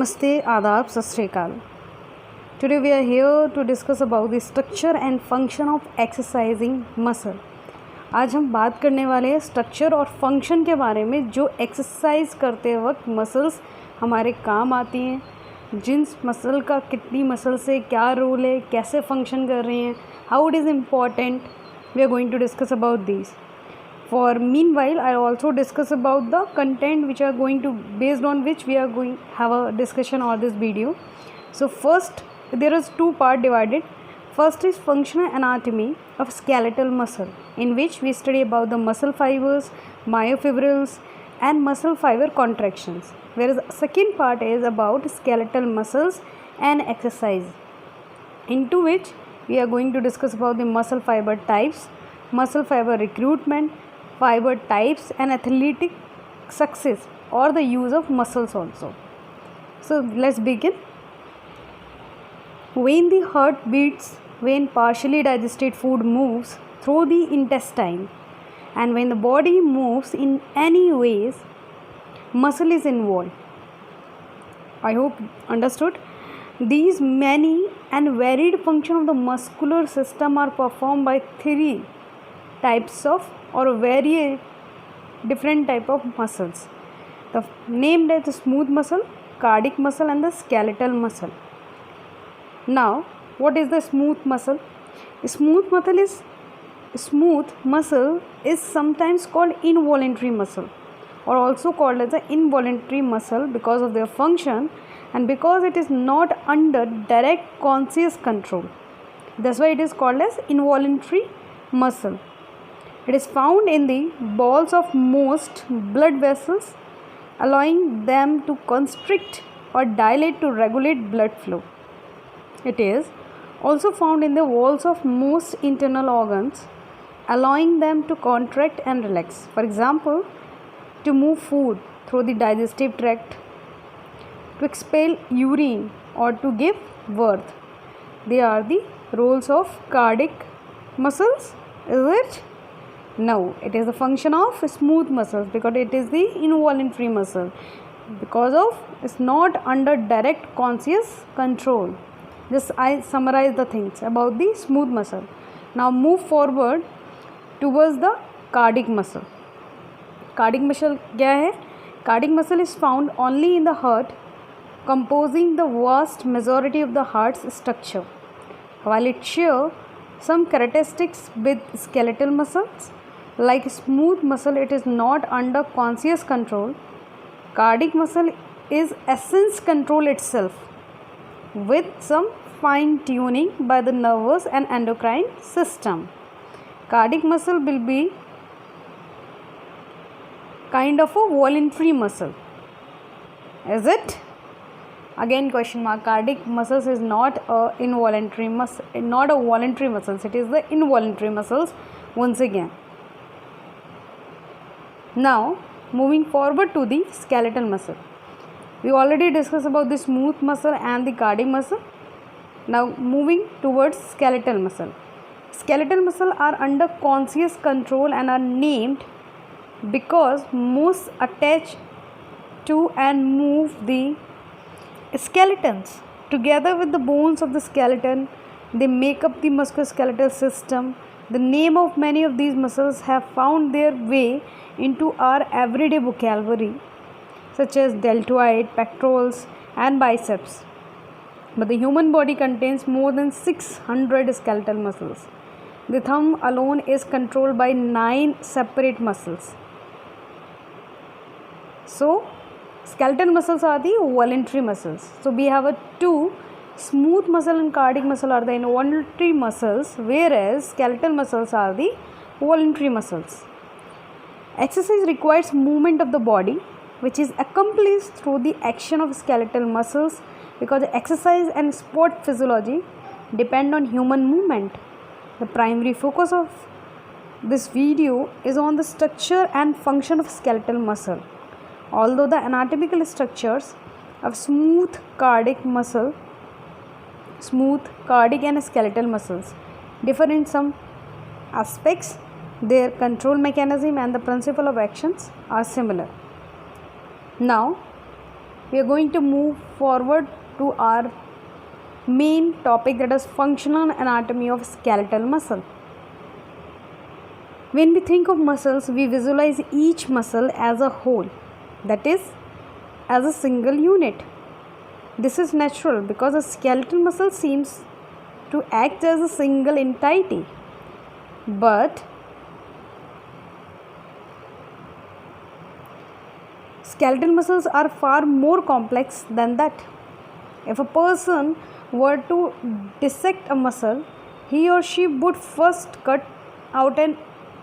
Namaste, Adab, Sat Sri Akal. Today we are here to discuss about the structure and function of exercising muscle. आज हम बात करने वाले हैं structure और फंक्शन के बारे में, जो एक्सरसाइज करते वक्त मसल्स हमारे काम आती हैं, जिन मसल का कितनी मसल से क्या रोल है, कैसे फंक्शन कर रहे हैं, how it is important. We are going to discuss about this. For meanwhile, I'll also discuss about the content which are going to, based on which we are going have a discussion on this video. So first, there is two part divided. First is functional anatomy of skeletal muscle, in which we study about the muscle fibers, myofibrils, and muscle fiber contractions. Whereas second part is about skeletal muscles and exercise, into which we are going to discuss about the muscle fiber types, muscle fiber recruitment, fiber types, and athletic success or the use of muscles also. So let's begin. When the heart beats, when partially digested food moves through the intestine, and when the body moves in any ways, muscle is involved. I hope understood. These many and varied functions of the muscular system are performed by three types of or very different type of muscles. The named as the smooth muscle, cardiac muscle, and the skeletal muscle. Now, what is the smooth muscle? Smooth muscle is sometimes called involuntary muscle, or also called as the involuntary muscle because of their function and because it is not under direct conscious control. That's why it is called as involuntary muscle. It is found in the balls of most blood vessels, allowing them to constrict or dilate to regulate blood flow. It is also found in the walls of most internal organs, allowing them to contract and relax. For example, to move food through the digestive tract, to expel urine, or to give birth. They are the roles of cardiac muscles, is it? No, it is the function of smooth muscles because it is the involuntary muscle, because of it's not under direct conscious control. Just I summarize the things about the smooth muscle. Now move forward towards the cardiac muscle. Cardiac muscle क्या है? Cardiac muscle is found only in the heart, composing the vast majority of the heart's structure. While it shares some characteristics with skeletal muscles, like smooth muscle, it is not under conscious control. Cardiac muscle is essence control itself, with some fine tuning by the nervous and endocrine system. Cardiac muscle will be kind of a voluntary muscle, is it? Again question mark. Cardiac muscles is not a involuntary muscle, not a voluntary muscles. It is the involuntary muscles once again. Now moving forward to the skeletal muscle. We already discussed about the smooth muscle and the cardiac muscle. Now moving towards skeletal muscle. Skeletal muscle are under conscious control and are named because most attach to and move the skeletons. Together with the bones of the skeleton, they make up the musculoskeletal system. The name of many of these muscles have found their way into our everyday vocabulary, such as deltoid, pectorals, and biceps. But the human body contains more than 600 skeletal muscles. The thumb alone is controlled by 9 separate muscles. So, skeletal muscles are the voluntary muscles. So, we have two smooth muscle and cardiac muscle are the involuntary muscles, whereas skeletal muscles are the voluntary muscles. Exercise requires movement of the body, which is accomplished through the action of skeletal muscles, because exercise and sport physiology depend on human movement. The primary focus of this video is on the structure and function of skeletal muscle. Although the anatomical structures of smooth cardiac and skeletal muscles differ in some aspects, their control mechanism and the principle of actions are similar. Now we are going to move forward to our main topic, that is functional anatomy of skeletal muscle. When we think of muscles, we visualize each muscle as a whole, that is, as a single unit. This is natural because a skeletal muscle seems to act as a single entity. But skeletal muscles are far more complex than that. If a person were to dissect a muscle, he or she would first cut out an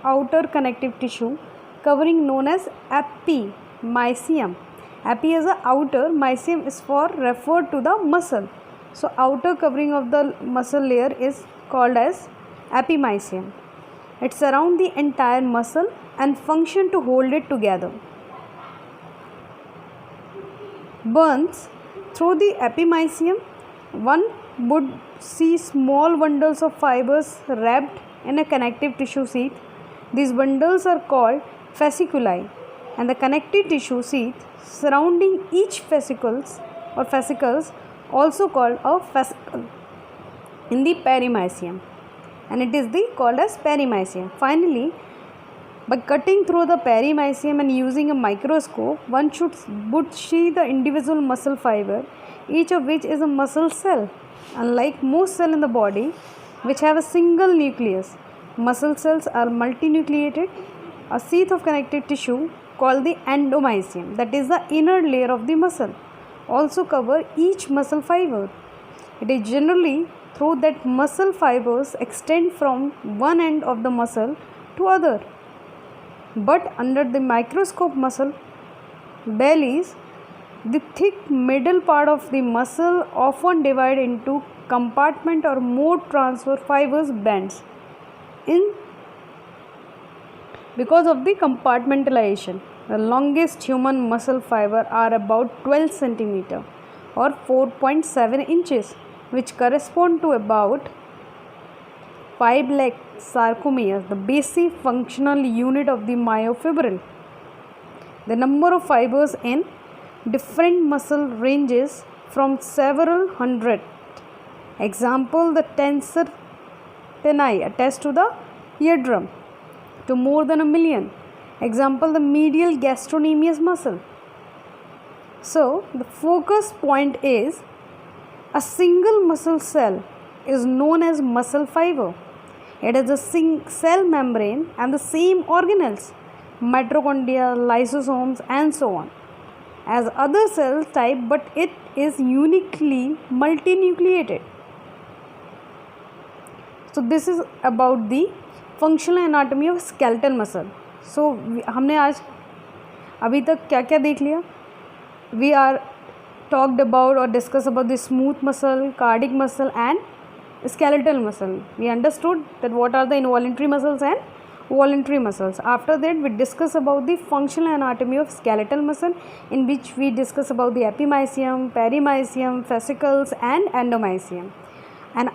outer connective tissue covering known as epimysium. Epi is the outer, mysium is for referred to the muscle. So outer covering of the muscle layer is called as epimysium. It surrounds the entire muscle and function to hold it together. Once through the epimysium, one would see small bundles of fibers wrapped in a connective tissue sheath. These bundles are called fasciculi, and the connective tissue sheath surrounding each fascicles also called a fascicle in the perimysium, and it is called as perimysium. Finally, by cutting through the perimysium and using a microscope, one would see the individual muscle fiber, each of which is a muscle cell. Unlike most cells in the body, which have a single nucleus, muscle cells are multinucleated. A sheath of connective tissue called the endomysium, that is the inner layer of the muscle, also cover each muscle fiber. It is generally through that muscle fibers extend from one end of the muscle to other. But under the microscope, muscle bellies, the thick middle part of the muscle often divide into compartment or more transverse fibers bends in because of the compartmentalization. The longest human muscle fiber are about 12 cm or 4.7 inches, which correspond to about 5 lakh sarcomeres, the basic functional unit of the myofibril. The number of fibers in different muscle ranges from several hundred. Example, the tensor teni attached to the eardrum, to more than 1 million. Example, the medial gastrocnemius muscle. So, the focus point is a single muscle cell is known as muscle fiber. It has a cell membrane and the same organelles, mitochondria, lysosomes, and so on, as other cell type, but it is uniquely multinucleated. So this is about the functional anatomy of skeletal muscle. So हमने आज अभी तक क्या क्या देख लिया? We are talked about or discussed about the smooth muscle, cardiac muscle, and skeletal muscle. We understood that what are the involuntary muscles and voluntary muscles. After that, we discuss about the functional anatomy of skeletal muscle, in which we discuss about the epimysium, perimysium, fascicles, and endomysium. And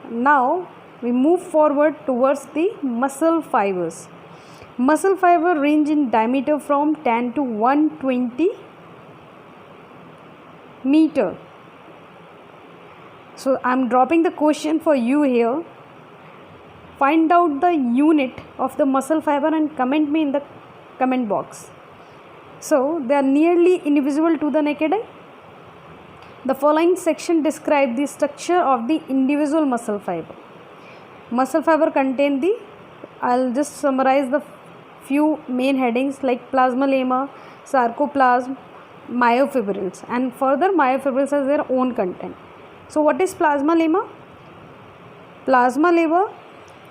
now we move forward towards the muscle fibers. Muscle fiber range in diameter from 10 to 120 meter. So I am dropping the question for you here. Find out the unit of the muscle fiber and comment me in the comment box. So they are nearly invisible to the naked eye. The following section describe the structure of the individual muscle fiber. Muscle fiber contain the, I'll just summarize the few main headings like plasma lemma, sarcoplasm, myofibrils, and further myofibrils has their own content. So what is plasma lemma? Plasma lemma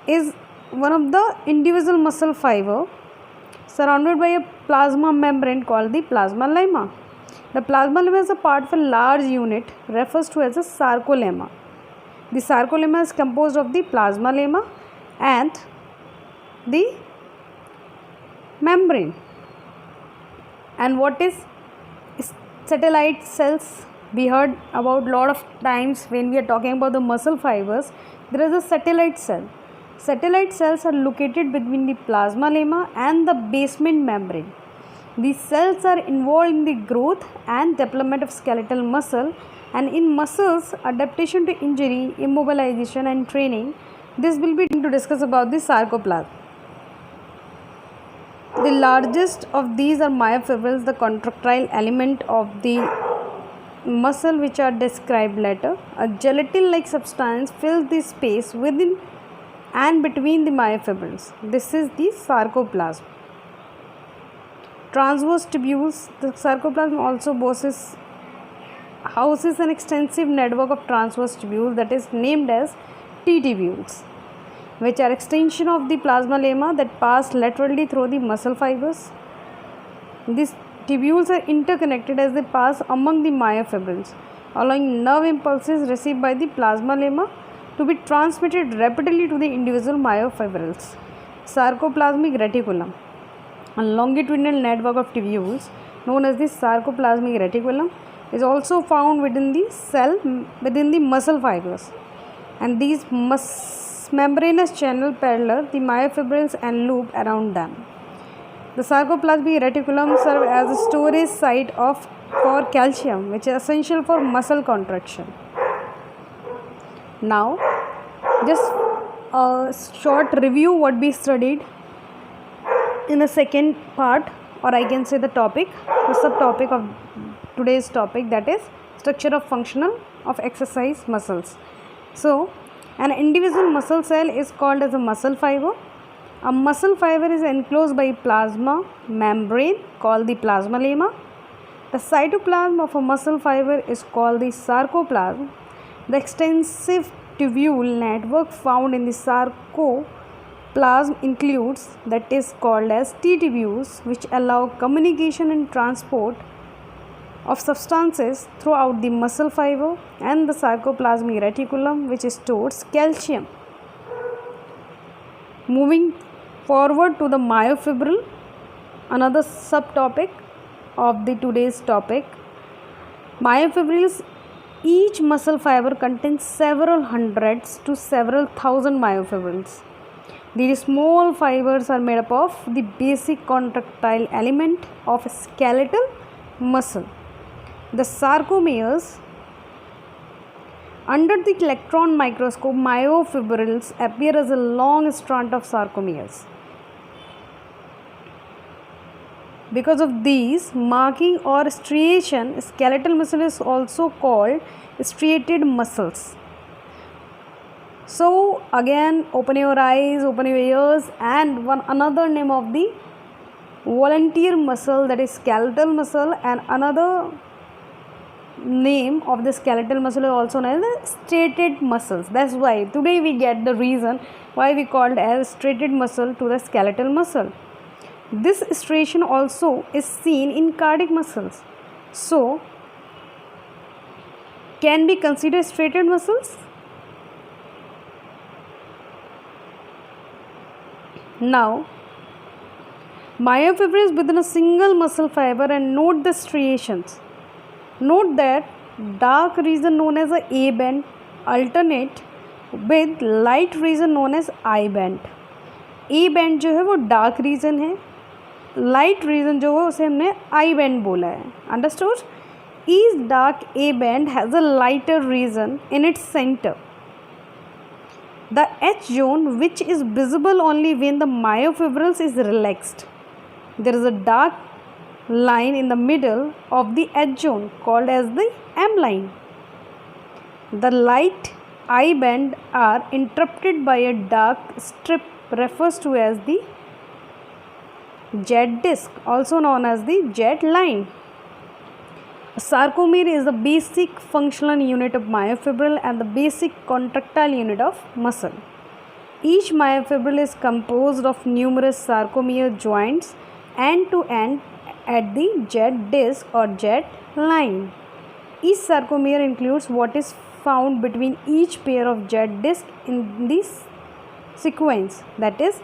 is one of the individual muscle fiber surrounded by a plasma membrane called the plasma lemma. The plasma lemma is a part of a large unit refers to as a sarcolemma. The sarcolemma is composed of the plasma lemma and the membrane. And what is satellite cells? We heard about lot of times when we are talking about the muscle fibers. There is a satellite cell. Satellite cells are located between the plasma lemma and the basement membrane. These cells are involved in the growth and development of skeletal muscle, and in muscles, adaptation to injury, immobilization and training. This will be to discuss about the sarcoplasm. The largest of these are myofibrils, the contractile element of the muscle which are described later. A gelatin-like substance fills the space within and between the myofibrils. This is the sarcoplasm. Transverse tubules. The sarcoplasm also houses an extensive network of transverse tubules that is named as T-tubules, which are extension of the plasma lemma that pass laterally through the muscle fibers. These tubules are interconnected as they pass among the myofibrils, allowing nerve impulses received by the plasma lemma to be transmitted rapidly to the individual myofibrils. Sarcoplasmic reticulum. A longitudinal network of tubules known as the sarcoplasmic reticulum is also found within the muscle fibers, and these membranous channel parallel the myofibrils and loop around them. The sarcoplasmic reticulum serves as a storage site for calcium, which is essential for muscle contraction. Now, just a short review what we studied in the second part, or I can say the subtopic of today's topic, that is structure of functional of exercise muscles. So, an individual muscle cell is called as a muscle fiber. A muscle fiber is enclosed by a plasma membrane called the plasma lemma. The cytoplasm of a muscle fiber is called the sarcoplasm. The extensive tubule network found in the sarcoplasm includes that is called as T-tubules, which allow communication and transport of substances throughout the muscle fiber, and the sarcoplasmic reticulum, which stores calcium. Moving forward to the myofibril, another subtopic of the today's topic. Myofibrils, each muscle fiber contains several hundreds to several thousand myofibrils. These small fibers are made up of the basic contractile element of skeletal muscle. The sarcomeres. Under the electron microscope, myofibrils appear as a long strand of sarcomeres. Because of these marking or striation, skeletal muscle is also called striated muscles. So again, open your eyes, open your ears, and another name of the volunteer muscle, that is skeletal muscle, and another name of the skeletal muscle is also known as striated muscles. That's why today we get the reason why we called as striated muscle to the skeletal muscle. This striation also is seen in cardiac muscles, so can be considered striated muscles. Now, myofibrils within a single muscle fiber, and note the striations. Note that dark region known as A band alternate with light region known as I band. A band जो है वो dark region है, light region जो है उसे हमने I band बोला है. Understood? Each dark A band has a lighter region in its center. The H zone, which is visible only when the myofibrils is relaxed. There is a dark line in the middle of the H zone called as the M line. The light I band are interrupted by a dark strip refers to as the Z disc, also known as the Z line. A sarcomere is the basic functional unit of myofibril and the basic contractile unit of muscle. Each myofibril is composed of numerous sarcomere joints end to end at the Z disc or Z line. Each sarcomere includes what is found between each pair of Z disc in this sequence, that is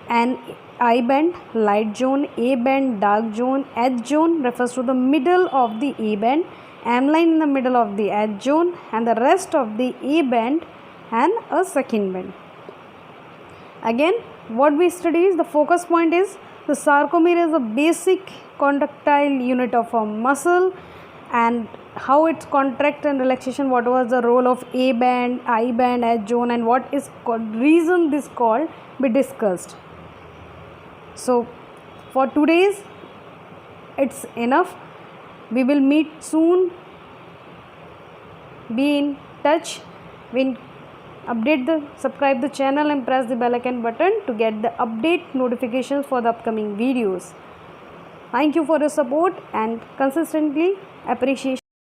an I band, light zone, A band, dark zone, H zone refers to the middle of the A band, M line in the middle of the H zone, and the rest of the A band and a second band. Again, what we study is the focus point is the sarcomere is a basic contractile unit of a muscle, and how its contract and relaxation, what was the role of A band, I band, as zone, and what is reason this called be discussed. So for today's it's enough. We will meet soon. Be in touch. Subscribe the channel and press the bell icon button to get the update notifications for the upcoming videos. Thank you for your support and consistently appreciation.